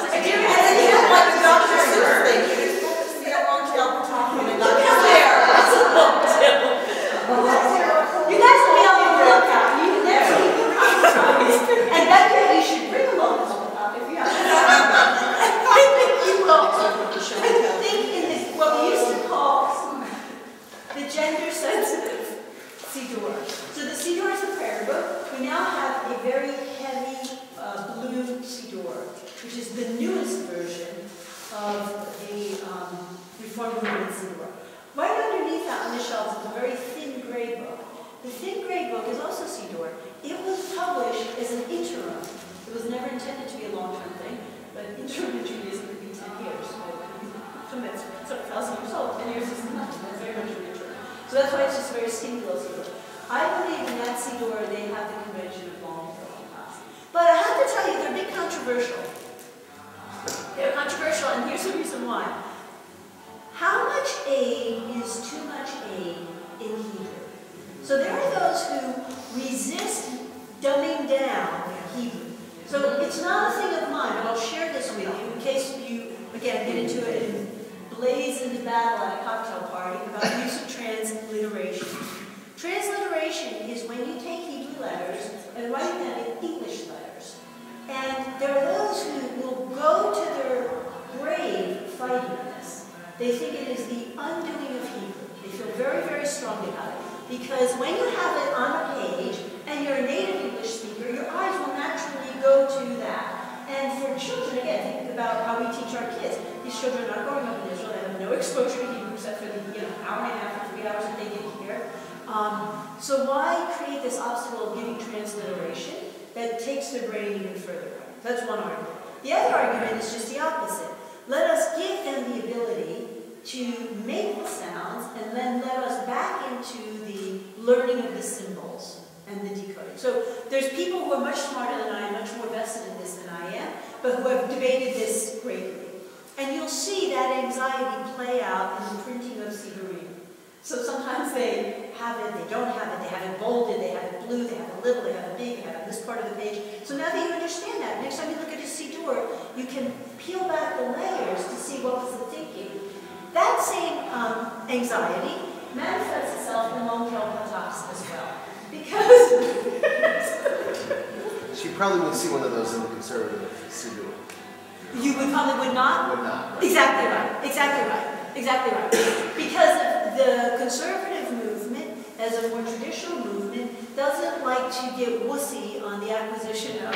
I do remember like the Dr. Seuss thing. You're supposed to see a long-tailed patach when it got there. That's a long-tailed. You guys will be on the lookout. You never even compromise. And that's why you should bring a long-tailed patach if you have I think you will. I think in this, what we used to call the gender-sensitive Siddur. So the Siddur is the prayer book. We now have a very heavy blue Siddur. controversial. They're controversial, and here's the reason why. How much aid is too much aid in Hebrew? So there are those who resist dumbing down Hebrew. So it's not a thing of mine, but I'll share this with you in case you, again, get into it and blaze into battle at a cocktail party about the use of transliteration. Transliteration is when you take Hebrew letters and write them in English letters. And there are those who will go to their grave fighting this. They think it is the undoing of Hebrew. They feel very, very strongly about it. Because when you have it on a page and you're a native English speaker, your eyes will naturally go to that. And for children, again, think about how we teach our kids. These children are not growing up in Israel. They have no exposure to Hebrew except for the hour and a half or 3 hours that they get here. So why create this obstacle of giving transliteration that takes their brain even further away? That's one argument. The other argument is just the opposite. Let us give them the ability to make the sounds and then let us back into the learning of the symbols and the decoding. So there's people who are much smarter than I am, much more vested in this than I am, but who have debated this greatly. And you'll see that anxiety play out in the printing of Siburim. So sometimes they have it, they don't have it, they have it bolded, they have it blue, they have it little, they have it big, they have it this part of the page. So now that you understand that, next time you look at a Siddur, you can peel back the layers to see what was the thinking. That same anxiety manifests itself in Long Tailed Patach as well. Because she probably would see one of those in the conservative Siddur. You would not? Would not. Right? Exactly right. Exactly right. Exactly right. Because the conservative movement, as a more traditional movement, doesn't like to get wussy on the acquisition of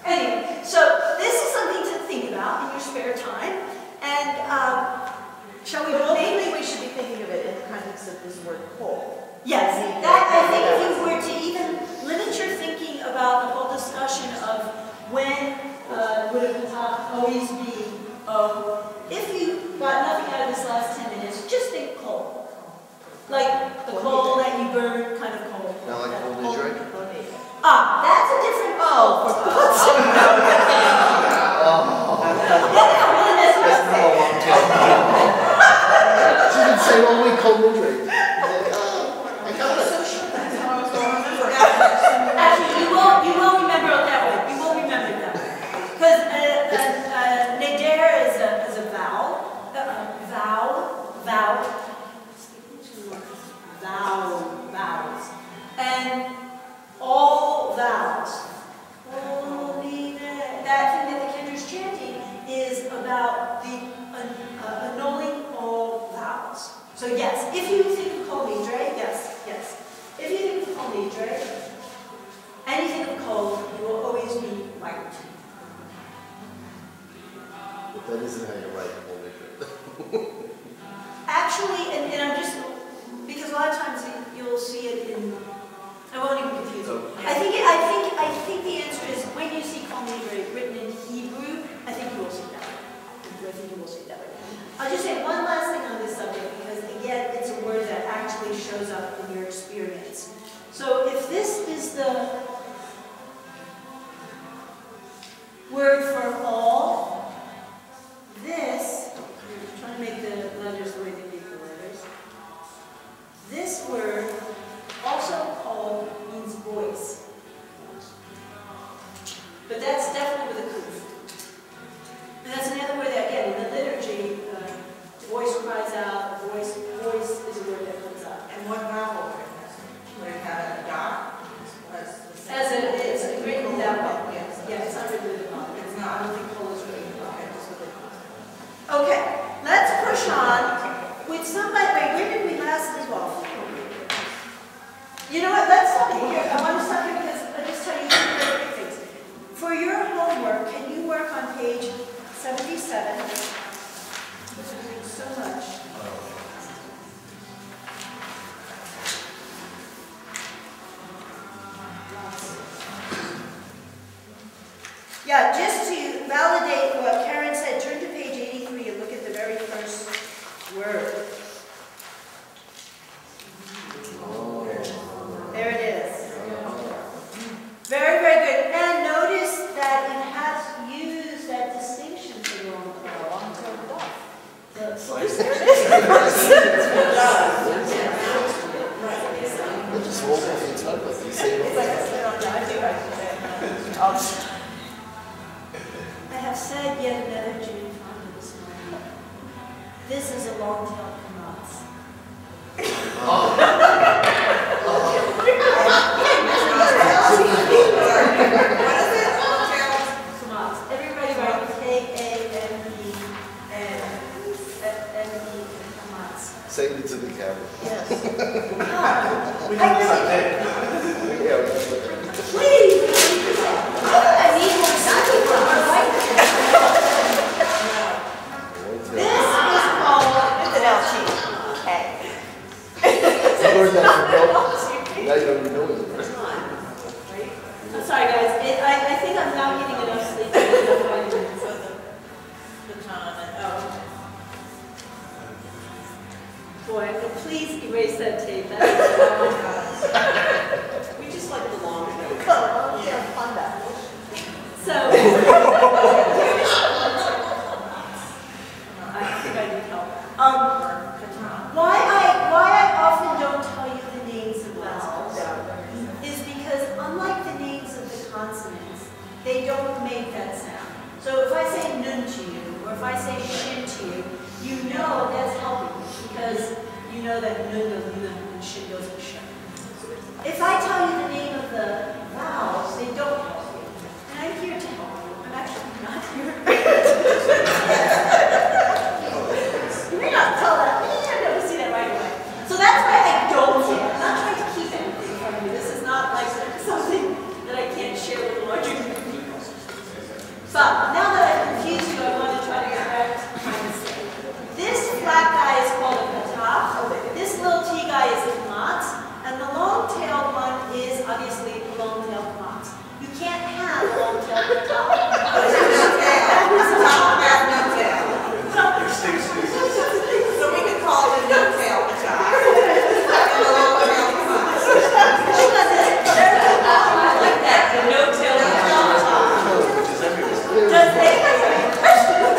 Anyway, so this is something to think about in your spare time. And shall we Mainly we should be thinking of it in the context of this word whole. Yes, that I think if you were to even limit your thinking about the whole discussion of when would a patach always be, if you got nothing out of this last 10 minutes, just think coal. Like the coal that you burn, kind of coal. Not like coal nidre? Ah, that's a different coal. She didn't say, well, we coal nidre. I got it. Actually, you will remember it that way. You will remember it that way. Because neder is a vowel. Vowels. And all vowels. That thing that the Kendra's chanting is about the annulling all vowels. So yes, if you think of kol nidre, yes. If you think of kol nidre, anything of kol, you will always be right. But that isn't how you write coal nidre. Actually, and I'm just, because a lot of times you'll see it in, I won't even confuse you. I think the answer is when you see kol nidre written in Hebrew, I think you will see it that way. I'll just say one last thing on this subject, because again, it's a word that actually shows up in your experience. So if this is the word for all, this, I'm trying to make the letters the way they make the letters. This word, also called, means voice. But that's definitely with a kuf. And that's another word that, again, in the liturgy, voice cries out, voice is a word that comes out. And what vowel would it have a dot? As it is written that way. Yes. Yeah, it's not written with a dot. It's not, I don't think Polish is written. Okay, just with it. Okay, let's push on with somebody. Wait, where did we last leave off? You know what? Let's stop here. I want to stop here because I'll just tell you two very quick things. For your homework, can you work on page 77? Because we're doing so much. Yeah, just to validate what Karen said, turn to page 83 and look at the very first word. There it is. Very, very good. yet another June Fonda this morning. This is a long-tailed Patach. Everybody write K-A-M-E-N-E-Patach. Say it to the camera. Yes. We know this on tape. Yeah. Please! I need more study from my wife. This is called, it's an L sheet. Okay. I learned that from Bill. Now you don't even know it. I'm sorry, guys. I think I'm not getting enough sleep. For the baton and, Boy, please erase that tape. That is We just like the long one. yeah, fun that. So, I think I need help. Why I often don't tell you the names of vowels is because unlike the names of the consonants, they don't make that sound. So if I say nun to you, or if I say shin to you, you know that's helping because you know that nun goes nun and shin goes to shin. If I tell you the name of the vowels, they don't help you. And I'm here to help you. I'm actually not here. You may not tell that. You may not never see that right away. So that's why I don't say it. I'm not trying to keep anything from you. This is not like something that I can't share with a larger group of people. But now that I've confused you, I want to try to correct my mistake. This flat guy is called a patach. This little T guy is a patach. And the long-tailed one is obviously a long-tailed patach. You can't have a long-tailed patach. so we can call it a no-tail patach. Does anybody have any questions?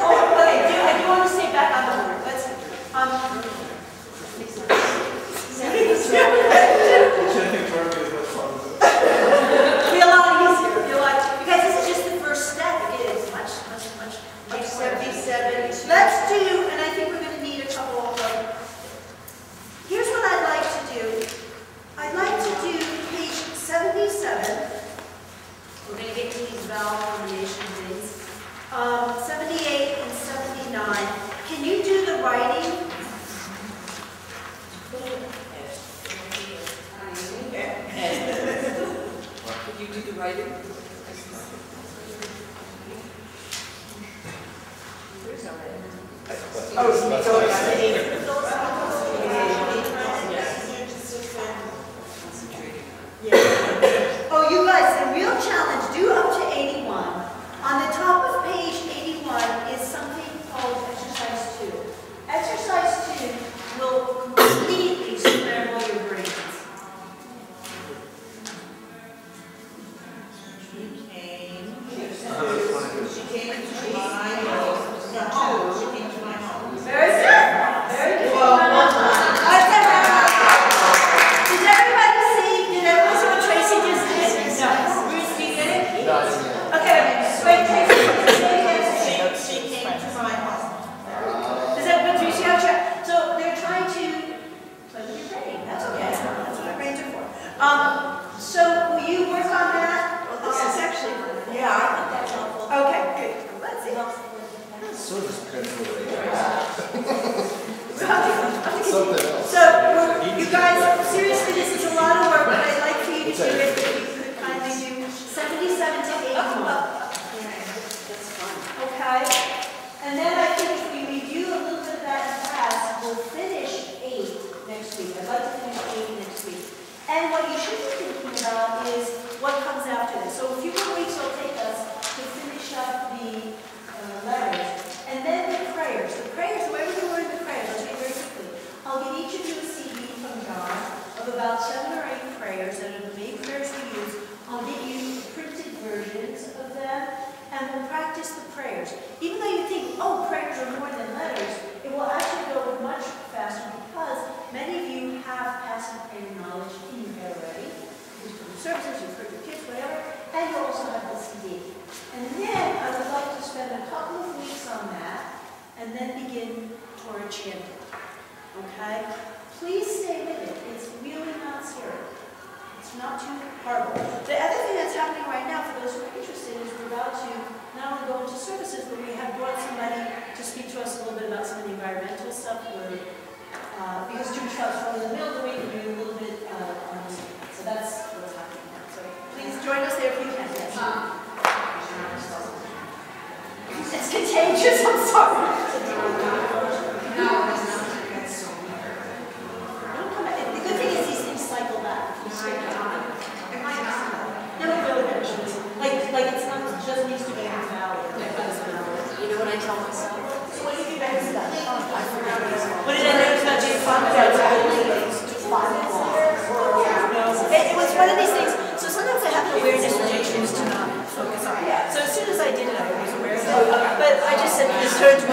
Oh, okay, I do want to stay back on the board. Let's, be a lot easier. Be a lot, because this is just the first step. It is much. Like 77. Let's do, and I think we're going to need a couple of them. Here's what I'd like to do. I'd like to do page 77. We're going to get to these vowel combination things. 78 and 79. Can you do the writing? Could you do the writing? Oh, you guys, the real challenge, do up to 81. On the top of page 81 is something called exercise 2. Exercise 2 will completely scramble your brains. She came into my home. She came to my home. Very good. Very good. Did everybody see what Tracy just did? No. Bruce, do you get it? No, I didn't get it. Okay, wait, Tracy. She came to my home. Is that what Tracy have? So they're trying to play with your brain. That's okay. That's what our brains are for. So will you work on that? This is actually fun. Yeah, I think that's helpful. Okay, good. Let's see. Sort of penetrating. Something else. So, you guys, seriously, this is a lot of work, but I'd like for you to do it if you could kindly do 77 to 81. That's fun. Okay? And then I think if we review a little bit of that in class, we'll finish 8 next week. I'd like to finish 8 next week. And what you should be thinking about is what comes after this. So a few more weeks will take us to finish up the letters. And then the prayers. The prayers, wherever you learn the prayers, I'll tell you very quickly. I'll give each of you a CD from John of about 7 or 8 prayers that are the main prayers we use. I'll give you printed versions of them, and we'll practice the prayers. Even though you think, oh, prayers are more than letters, it will actually go much faster because many of you have passive prayer knowledge in your head already. You've heard the services, you've heard your kids, whatever, and you also have the CD. and then begin Torah chanting. Okay? Please stay with it. It's really not scary. It's not too horrible. The other thing that's happening right now, for those who are interested, is we're about to not only go into services, but we have brought somebody to speak to us a little bit about some of the environmental stuff. Because Jewish House is in the middle of the week, we're doing a little bit on this. So that's what's happening now. So please join us there if you can. Yes. It's contagious, I'm sorry. Don't come back. The good thing is these things cycle back. No, really. Like it's not just needs to be in the valley. You know what I tell myself? What do you think about that? I forgot what did I notice about James Bond? It was one of these things. So sometimes I have an awareness that I choose to not focus on. So as soon as I did it, I was aware of it. But I just said, this turned to